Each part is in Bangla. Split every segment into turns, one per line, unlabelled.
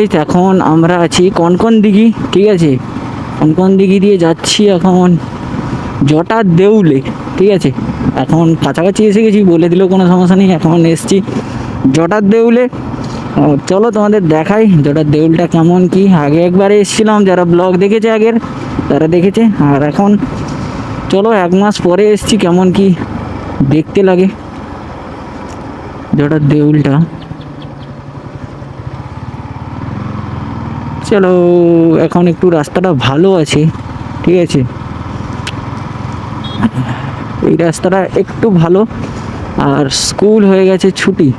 গাইস, এখন আমরা আছি কনকন দিঘি। ঠিক আছে, কনকন দিঘি দিয়ে যাচ্ছি এখন জটার দেউলে। ঠিক আছে, এখন কাছাকাছি এসে গেছি, বলে দিলেও কোনো সমস্যা নেই। এখন এসছি জটার দেউলে। চলো তোমাদের দেখাই জটার দেউলটা কেমন কি। আগে একবারে এসেছিলাম, যারা ব্লগ দেখেছে আগের তারা দেখেছে। আর এখন চলো 1 মাস পরে এসছি, কেমন কি দেখতে লাগে জটার দেউলটা। চলো, এখন একটু রাস্তাটা ভালো আছে। ঠিক আছে, এই রাস্তাটা একটু ভালো। আর স্কুল হয়ে গেছে ছুটি,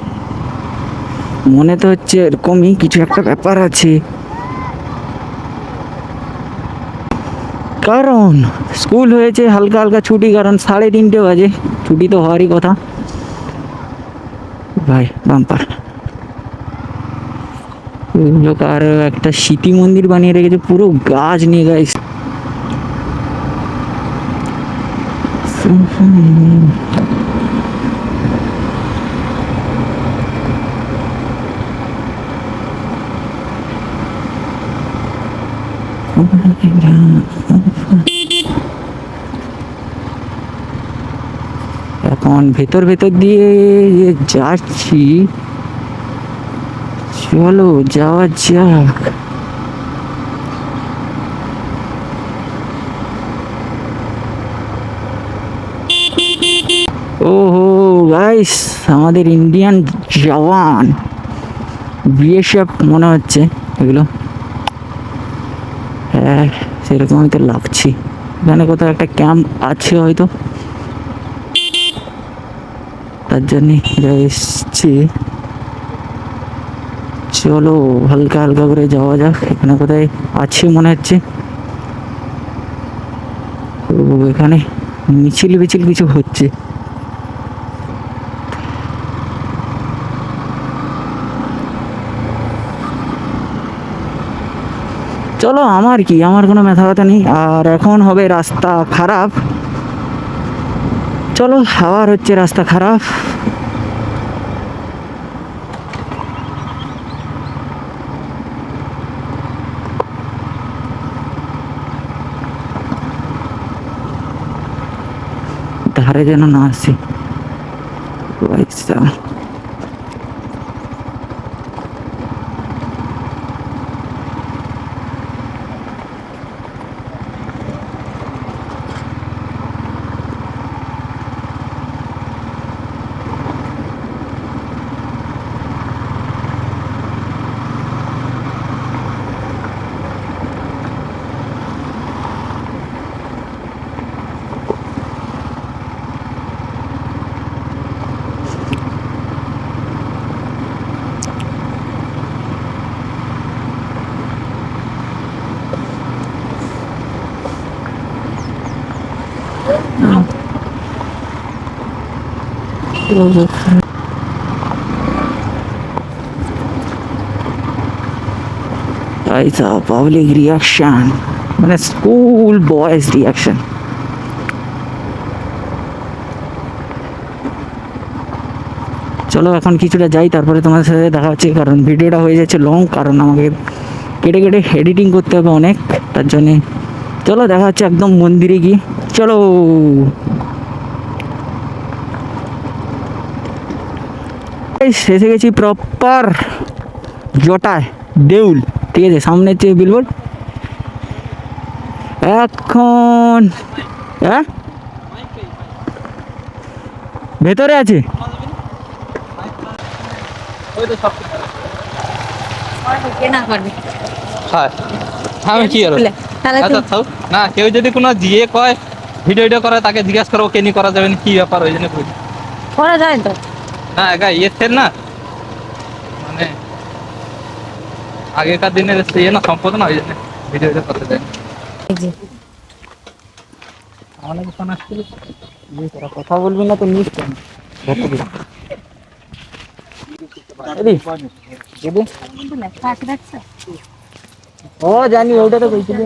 মনে তো হচ্ছে এরকমই কিছু একটা ব্যাপার আছে। কারণ স্কুল হয়েছে হালকা হালকা ছুটি, কারণ 3:30 বাজে, ছুটি তো হওয়ারই কথা। ভাই বাম্পার লোক, আর একটা স্মৃতি মন্দির বানিয়ে রেখেছে পুরো গাছ নিয়ে গাইস। এখন ভেতর ভেতর দিয়ে যাচ্ছি, চলো যাওয়া যাক। ওহো গাইস, আমাদের ইন্ডিয়ান জওয়ান, বিএসএফ মনে হচ্ছে এগুলো। হ্যাঁ, সেরকমই তো লাগছে। এখানে কোথাও একটা ক্যাম্প আছে হয়তো, তার জন্যে এসছি। চলো হালকা হালকা করে যাওয়া যাক, এখানে কোথায় আছে মনে হচ্ছে। তো এখানে মিছিল মিছিল কিছু হচ্ছে। চলো, আমার কি, আমার কোনো মাথা ব্যথা নেই। আর এখন হবে রাস্তা খারাপ, চলো আবার হচ্ছে রাস্তা খারাপ। ধারে যেন না আসি পয়সা। ऐसा पब्लिक रिएक्शन, মানে স্কুল বয়েজ রিয়াকশন। চলো এখন কিছুটা যাই, তারপরে তোমাদের সাথে দেখা হচ্ছে। কারণ ভিডিওটা হয়ে যাচ্ছে লং, কারণ আমাকে কেটে কেটে এডিটিং করতে হবে অনেক, তার জন্যে। চলো দেখা হচ্ছে একদম মন্দিরে গিয়ে। চলো, এসে গেছি প্রপার জটায় দেউল। ঠিক আছে, সামনে হচ্ছে বিলবোর্ড। এখন হ্যাঁ ভেতরে আছে।
আমি কি আর আচ্ছা থাও না, কেউ যদি কোনো দিয়ে কয় ভিডিও করে, তাকে জিজ্ঞাসা করবো কেনি করা যাবে না, কি ব্যাপার, ওই জন্য
করা যায় তো
না। একা ইয়ের না, মানে আগেকার দিনের ইয়ে না, সম্পদ না, ওই জন্য ভিডিও করতে যায়। আমার ফোন আসছিল,
কথা বলবি না তো নিস কেন? ও জানি, ওটা তো বলছিলি।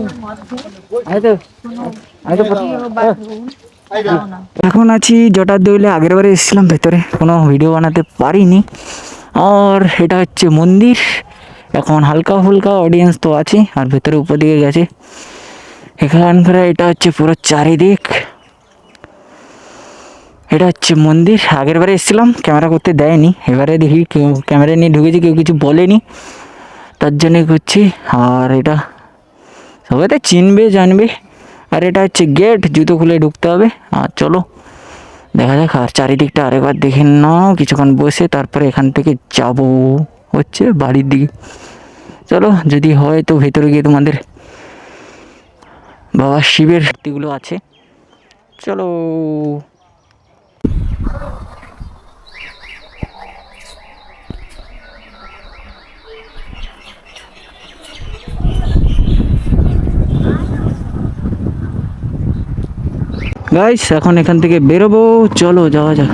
এখন আছি জটার দইলে। আগের বারে এসেছিলাম ভেতরে, কোনো ভিডিও বানাতে পারিনি। আর এটা হচ্ছে মন্দির, এখন হালকা ফুলকা অডিয়েন্স তো আছে, আর ভেতরে উপর দিকে গেছে। এখানকার এটা হচ্ছে পুরো চারিদিক, এটা হচ্ছে মন্দির। আগের বারে এসেছিলাম, ক্যামেরা করতে দেয়নি, এবারে দেখি কেউ ক্যামেরা নিয়ে ঢুকেছি, কেউ কিছু বলেনি, তার জন্যে করছি। আর এটা সবাই তো চিনবে জানবে। আর এটা হচ্ছে গেট, জুতো খুলে ঢুকতে হবে। আর চলো দেখা যাক, আর চারিদিকটা আরেকবার দেখে নাও কিছুক্ষণ বসে, তারপরে এখান থেকে যাব হচ্ছে বাড়ির দিকে। চলো, যদি হয় তো ভেতরে গিয়ে তোমাদের বাবা শিবের মূর্তিগুলো আছে, চলো। গাইস এখন এখান থেকে বেরোবো, চলো যাওয়া যাক।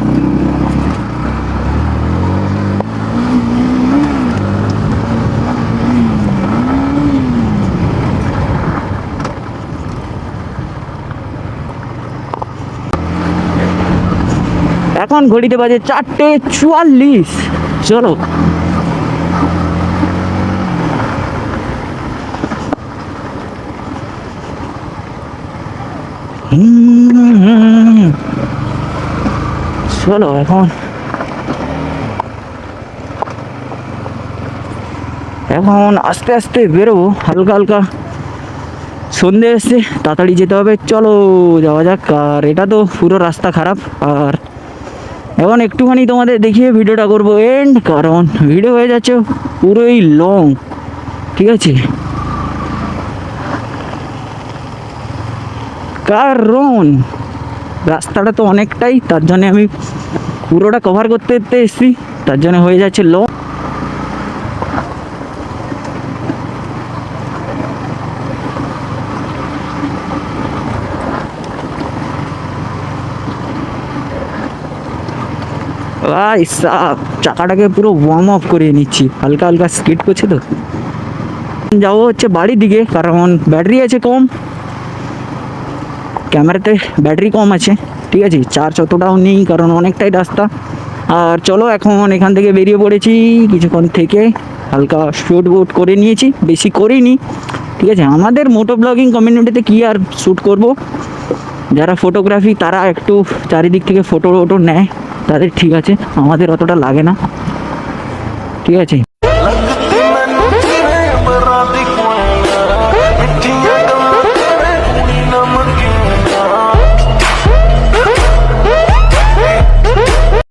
এখন ঘড়িতে বাজে 4:44, চলো। চলো এখন আস্তে আস্তে বেরোবো, হালকা হালকা সন্ধে এসছে, তাড়াতাড়ি যেতে হবে, চলো যাওয়া যাক। আর এটা তো পুরো রাস্তা খারাপ, আর এখন একটুখানি তোমাদের দেখিয়ে ভিডিওটা করবো এন্ড, কারণ ভিডিও হয়ে যাচ্ছে পুরোই লং, ঠিক আছে। কারণ রাস্তাটা তো অনেকটাই, তার জন্য আমি পুরোটা কভার করতে করতে এসেছি, তার জন্য হয়ে যাচ্ছে লং। ভাই সাব চাকাটাকে পুরো ওয়ার্ম আপ করে নিচ্ছি, হালকা হালকা স্কিড করছে তো। যাবো হচ্ছে বাড়ির দিকে, কারণ ব্যাটারি আছে কম, ক্যামেরাতে ব্যাটারি কম আছে, ঠিক আছে, চার্জ অতটাও নেই, কারণ অনেকটাই রাস্তা। আর চলো এখন এখান থেকে বেরিয়ে পড়েছি, কিছুক্ষণ থেকে হালকা শ্যুট বুট করে নিয়েছি, বেশি করিনি, ঠিক আছে। আমাদের মোটো ব্লগিং কমিউনিটিতে কি আর শ্যুট করব, যারা ফটোগ্রাফি তারা একটু চারিদিক থেকে ফটো নেয়, তাদের ঠিক আছে, আমাদের অতটা লাগে না, ঠিক আছে।